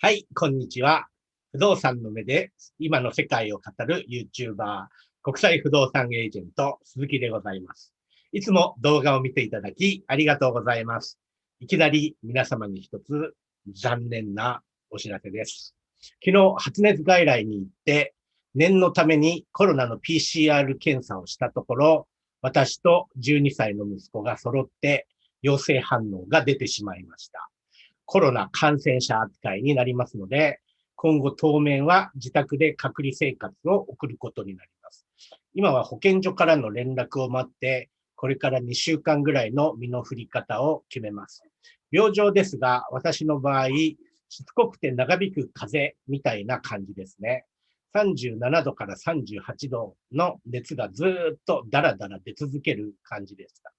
はい、こんにちは。不動産の目で今の世界を語る YouTuber、国際不動産エージェント、鈴木でございます。いつも動画を見ていただきありがとうございます。いきなり皆様に一つ残念なお知らせです。昨日発熱外来に行って念のためにコロナの PCR 検査をしたところ、私と12歳の息子が揃って陽性反応が出てしまいました。コロナ感染者扱いになりますので、今後当面は自宅で隔離生活を送ることになります。今は保健所からの連絡を待って、これから2週間ぐらいの身の振り方を決めます。病状ですが、私の場合、しつこくて長引く風邪みたいな感じですね。37度から38度の熱がずっとだらだら出続ける感じでした。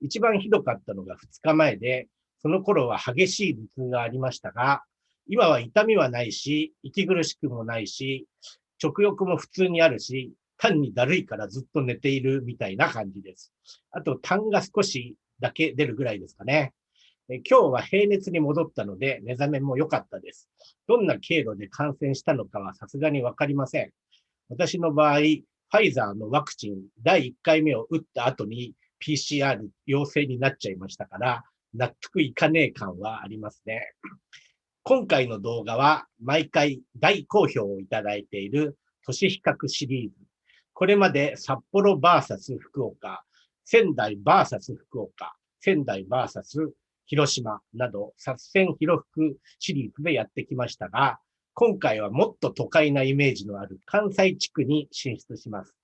一番ひどかったのが2日前で、その頃は激しい頭痛がありましたが、今は痛みはないし、息苦しくもないし、食欲も普通にあるし、単にだるいからずっと寝ているみたいな感じです。あと、痰が少しだけ出るぐらいですかね。今日は平熱に戻ったので、目覚めも良かったです。どんな経路で感染したのかはさすがにわかりません。私の場合、ファイザーのワクチン第1回目を打った後に PCR 陽性になっちゃいましたから、納得いかねえ感はありますね。今回の動画は毎回大好評をいただいている都市比較シリーズ。これまで札幌 VS 福岡、仙台 VS 福岡、仙台 VS 広島など、札仙広福シリーズでやってきましたが、今回はもっと都会なイメージのある関西地区に進出します。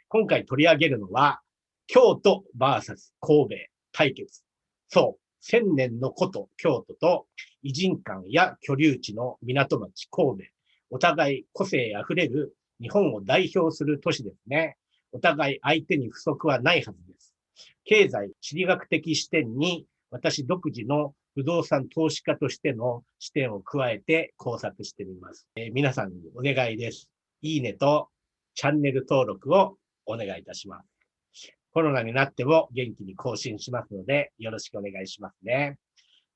今回取り上げるのは、京都 VS 神戸対決。そう、千年の古都京都と異人館や居留地の港町神戸。お互い個性あふれる日本を代表する都市ですね。お互い相手に不足はないはずです。経済、地理学的視点に私独自の不動産投資家としての視点を加えて考察してみます。皆さんにお願いです。いいねとチャンネル登録をお願いいたします。コロナになっても元気に更新しますので、よろしくお願いしますね。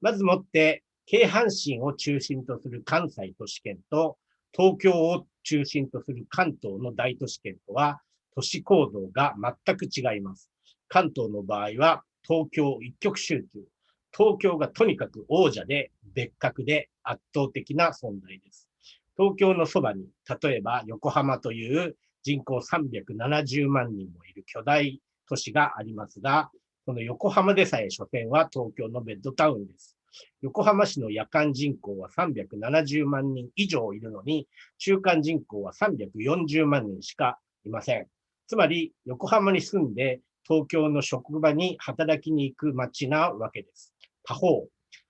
まずもって、京阪神を中心とする関西都市圏と、東京を中心とする関東の大都市圏とは、都市構造が全く違います。関東の場合は、東京一極集中。東京がとにかく王者で、別格で圧倒的な存在です。東京のそばに、例えば横浜という人口370万人もいる巨大都市がありますが、この横浜でさえ所詮は東京のベッドタウンです。横浜市の夜間人口は370万人以上いるのに、中間人口は340万人しかいません。つまり、横浜に住んで東京の職場に働きに行く街なわけです。他方、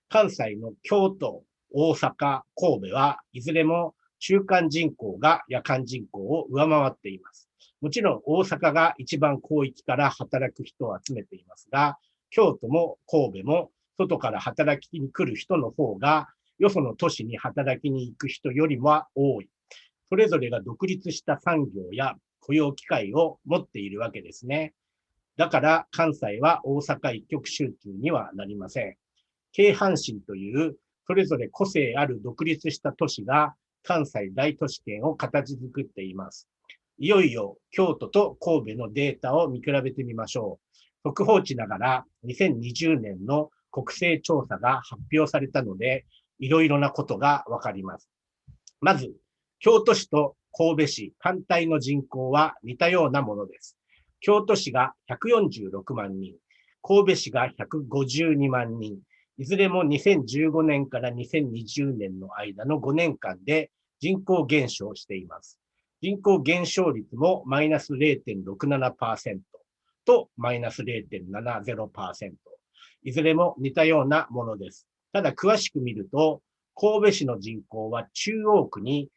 関西の京都、大阪、神戸はいずれも中間人口が夜間人口を上回っています。もちろん大阪が一番広域から働く人を集めていますが、京都も神戸も外から働きに来る人の方が、よその都市に働きに行く人よりも多い。それぞれが独立した産業や雇用機会を持っているわけですね。だから関西は大阪一極集中にはなりません。京阪神というそれぞれ個性ある独立した都市が関西大都市圏を形作っています。いよいよ京都と神戸のデータを見比べてみましょう。速報値ながら2020年の国勢調査が発表されたので、いろいろなことがわかります。まず、京都市と神戸市単体の人口は似たようなものです。京都市が146万人、神戸市が152万人、いずれも2015年から2020年の間の5年間で人口減少しています。人口減少率もマイナス 0.67% とマイナス 0.70%。いずれも似たようなものです。ただ詳しく見ると、神戸市の人口は中央区に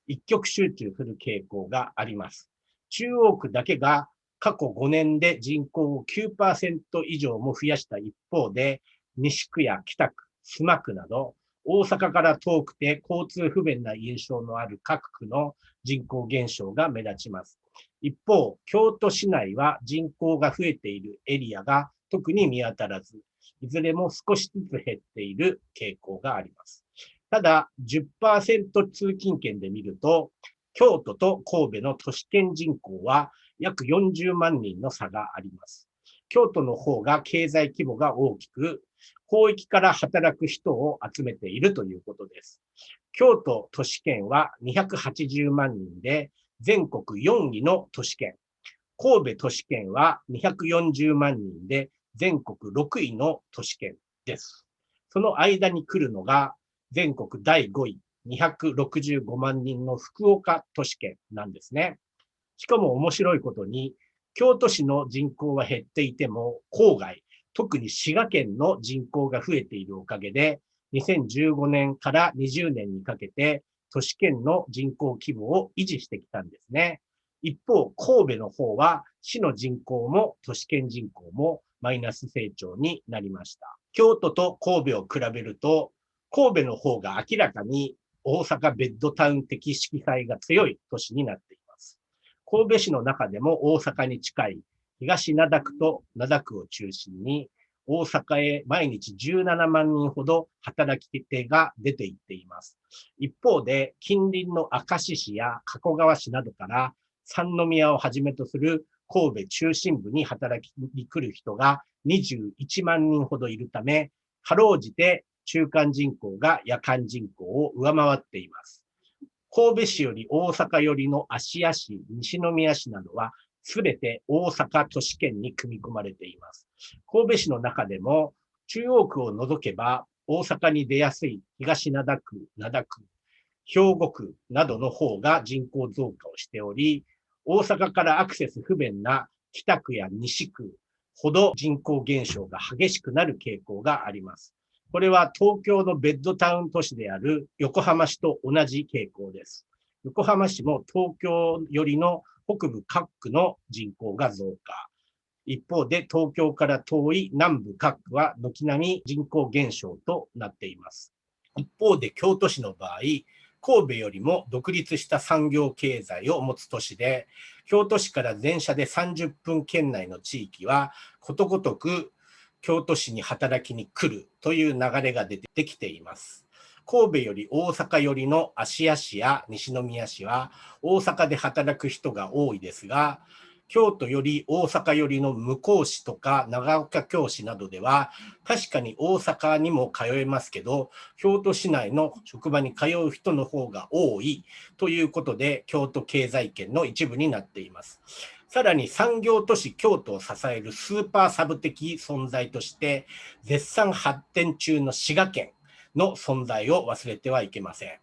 一極集中する傾向があります。中央区だけが過去5年で人口を 9% 以上も増やした一方で、西区や北区、須磨区など、大阪から遠くて交通不便な印象のある各区の人口減少が目立ちます。一方、京都市内は人口が増えているエリアが特に見当たらず、いずれも少しずつ減っている傾向があります。ただ、10% 通勤圏で見ると、京都と神戸の都市圏人口は約40万人の差があります。京都の方が経済規模が大きく、広域から働く人を集めているということです。京都都市圏は280万人で、全国4位の都市圏。神戸都市圏は240万人で、全国6位の都市圏です。その間に来るのが、全国第5位、265万人の福岡都市圏なんですね。しかも面白いことに、京都市の人口は減っていても、郊外、特に滋賀県の人口が増えているおかげで、2015年から20年にかけて、都市圏の人口規模を維持してきたんですね。一方、神戸の方は、市の人口も都市圏人口もマイナス成長になりました。京都と神戸を比べると、神戸の方が明らかに大阪ベッドタウン的色彩が強い都市になっています。神戸市の中でも大阪に近い東灘区と灘区を中心に、大阪へ毎日17万人ほど働き手が出ていっています。一方で、近隣の明石市や加古川市などから三宮をはじめとする神戸中心部に働きに来る人が21万人ほどいるため、かろうじて中間人口が夜間人口を上回っています。神戸市より大阪寄りの芦屋市、西宮市などは、すべて大阪都市圏に組み込まれています。神戸市の中でも、中央区を除けば、大阪に出やすい東灘区、灘区、兵庫区などの方が人口増加をしており、大阪からアクセス不便な北区や西区ほど人口減少が激しくなる傾向があります。これは東京のベッドタウン都市である横浜市と同じ傾向です。横浜市も東京よりの北部各区の人口が増加。一方で東京から遠い南部各区は軒並み人口減少となっています。一方で京都市の場合、神戸よりも独立した産業経済を持つ都市で、京都市から電車で30分圏内の地域はことごとく京都市に働きに来るという流れが出てきています。神戸より大阪寄りの芦屋市や西宮市は大阪で働く人が多いですが、京都より大阪寄りの向こう市とか長岡京市などでは、確かに大阪にも通えますけど、京都市内の職場に通う人の方が多いということで、京都経済圏の一部になっています。さらに産業都市京都を支えるスーパーサブ的存在として、絶賛発展中の滋賀県の存在を忘れてはいけません。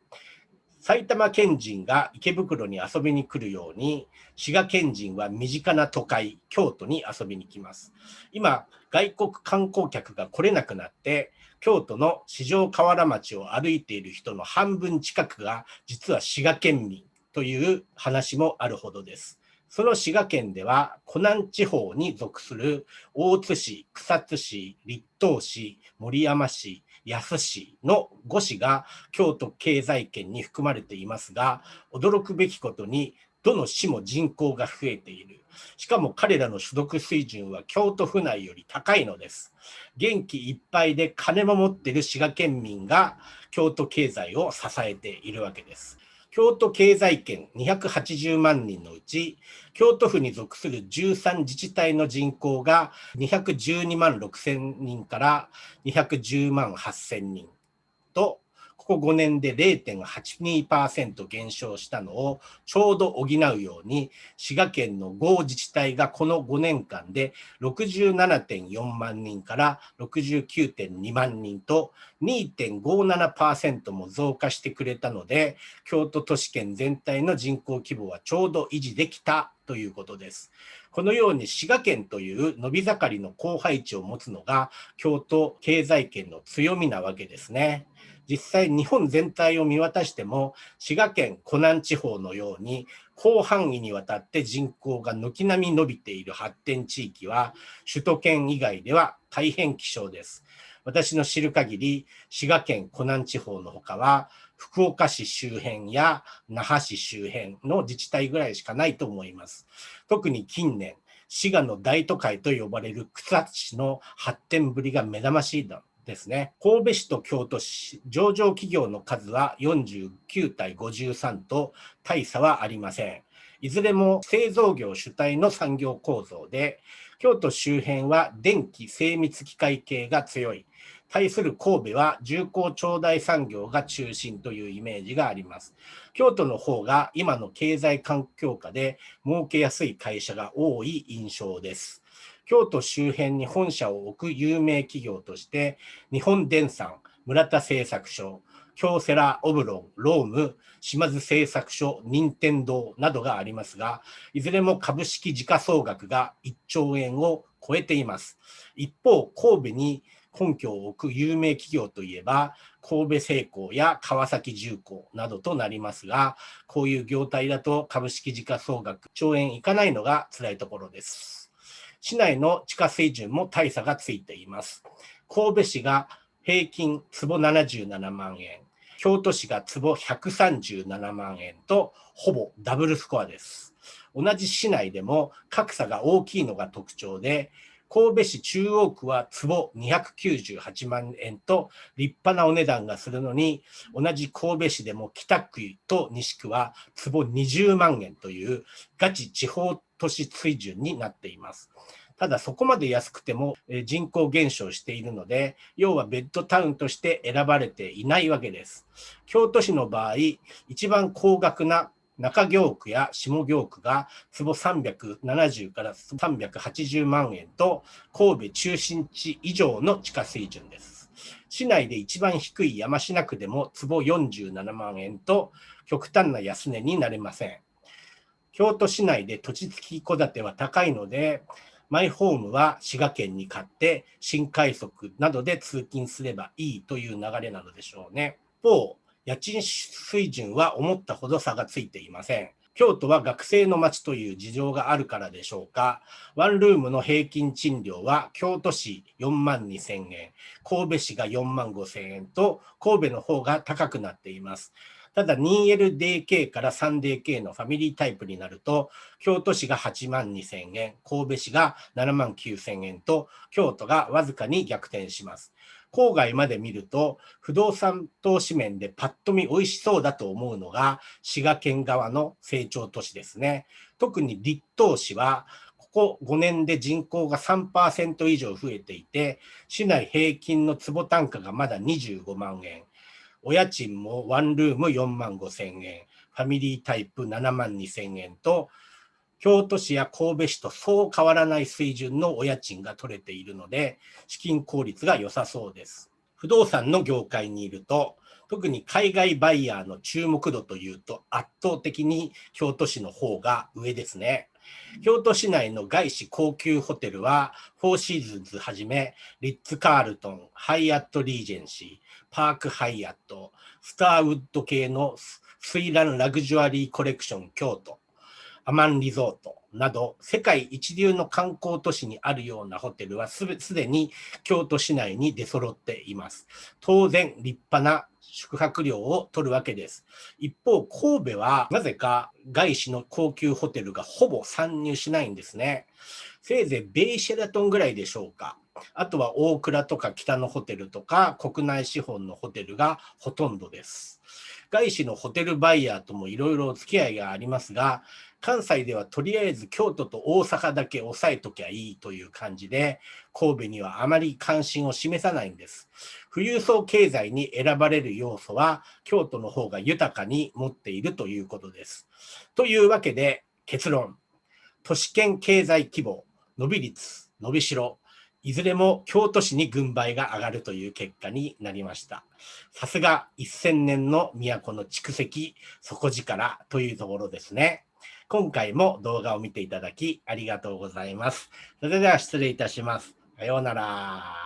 埼玉県人が池袋に遊びに来るように、滋賀県人は身近な都会、京都に遊びに来ます。今、外国観光客が来れなくなって、京都の四条河原町を歩いている人の半分近くが、実は滋賀県民という話もあるほどです。その滋賀県では、湖南地方に属する大津市、草津市、栗東市、森山市、安市の5市が京都経済圏に含まれていますが、驚くべきことに、どの市も人口が増えている。しかも彼らの所得水準は京都府内より高いのです。元気いっぱいで金も持っている滋賀県民が京都経済を支えているわけです。京都経済圏280万人のうち、京都府に属する13自治体の人口が212万6千人から210万8千人と、ここ5年で 0.82% 減少したのをちょうど補うように、滋賀県の5自治体がこの5年間で 67.4 万人から69.2 万人と 2.57% も増加してくれたので、京都都市圏全体の人口規模はちょうど維持できたということです。このように滋賀県という伸び盛りの高配置を持つのが京都経済圏の強みなわけですね。実際日本全体を見渡しても、滋賀県湖南地方のように広範囲にわたって人口が軒並み伸びている発展地域は首都圏以外では大変希少です。私の知る限り、滋賀県湖南地方のほかは福岡市周辺や那覇市周辺の自治体ぐらいしかないと思います。特に近年、滋賀の大都会と呼ばれる草津市の発展ぶりが目覚ましいですね。神戸市と京都市、上場企業の数は49対53と大差はありません。いずれも製造業主体の産業構造で、京都周辺は電気精密機械系が強い。対する神戸は重工長大産業が中心というイメージがあります。京都の方が今の経済環境下で儲けやすい会社が多い印象です。京都周辺に本社を置く有名企業として、日本電産、村田製作所、京セラ、オブロン、ローム、島津製作所、任天堂などがありますが、いずれも株式時価総額が1兆円を超えています。一方、神戸に本拠を置く有名企業といえば、神戸製鋼や川崎重工などとなりますが、こういう業態だと株式時価総額1兆円いかないのが辛いところです。市内の地価水準も大差がついています。神戸市が平均坪77万円、京都市が坪137万円とほぼダブルスコアです。同じ市内でも格差が大きいのが特徴で、神戸市中央区は坪298万円と立派なお値段がするのに、同じ神戸市でも北区と西区は坪20万円というガチ地方都市水準になっています。ただそこまで安くても人口減少しているので、要はベッドタウンとして選ばれていないわけです。京都市の場合、一番高額な中京区や下京区が坪370から380万円と神戸中心地以上の地価水準です。市内で一番低い山科区でも坪47万円と極端な安値になれません。京都市内で土地付き戸建ては高いので、マイホームは滋賀県に買って新快速などで通勤すればいいという流れなのでしょうね。一方、家賃水準は思ったほど差がついていません。京都は学生の街という事情があるからでしょうか。ワンルームの平均賃料は京都市4万2千円、神戸市が4万5千円と神戸の方が高くなっています。ただ 2LDK から 3DK のファミリータイプになると、京都市が8万2千円、神戸市が7万9千円と、京都がわずかに逆転します。郊外まで見ると、不動産投資面でパッと見美味しそうだと思うのが、滋賀県側の成長都市ですね。特に栗東市は、ここ5年で人口が 3% 以上増えていて、市内平均の坪単価がまだ25万円。お家賃もワンルーム4万5千円、ファミリータイプ7万2千円と、京都市や神戸市とそう変わらない水準のお家賃が取れているので、資金効率が良さそうです。不動産の業界にいると、特に海外バイヤーの注目度というと圧倒的に京都市の方が上ですね。京都市内の外資高級ホテルは、フォーシーズンズはじめ、リッツ・カールトン、ハイアット・リージェンシー、パーク・ハイアット、スターウッド系の水蘭ラグジュアリーコレクション京都、アマンリゾートなど、世界一流の観光都市にあるようなホテルはすでに京都市内に出揃っています。当然、立派な宿泊料を取るわけです。一方、神戸はなぜか外資の高級ホテルがほぼ参入しないんですね。せいぜいベイシェラトンぐらいでしょうか。あとは大倉とか北のホテルとか国内資本のホテルがほとんどです。外資のホテルバイヤーともいろいろお付き合いがありますが、関西ではとりあえず京都と大阪だけ押さえときゃいいという感じで、神戸にはあまり関心を示さないんです。富裕層経済に選ばれる要素は京都の方が豊かに持っているということです。というわけで結論。都市圏経済規模、伸び率、伸びしろ、いずれも京都市に軍配が上がるという結果になりました。さすが1000年の都の蓄積、底力というところですね。今回も動画を見ていただきありがとうございます。それでは失礼いたします。さようなら。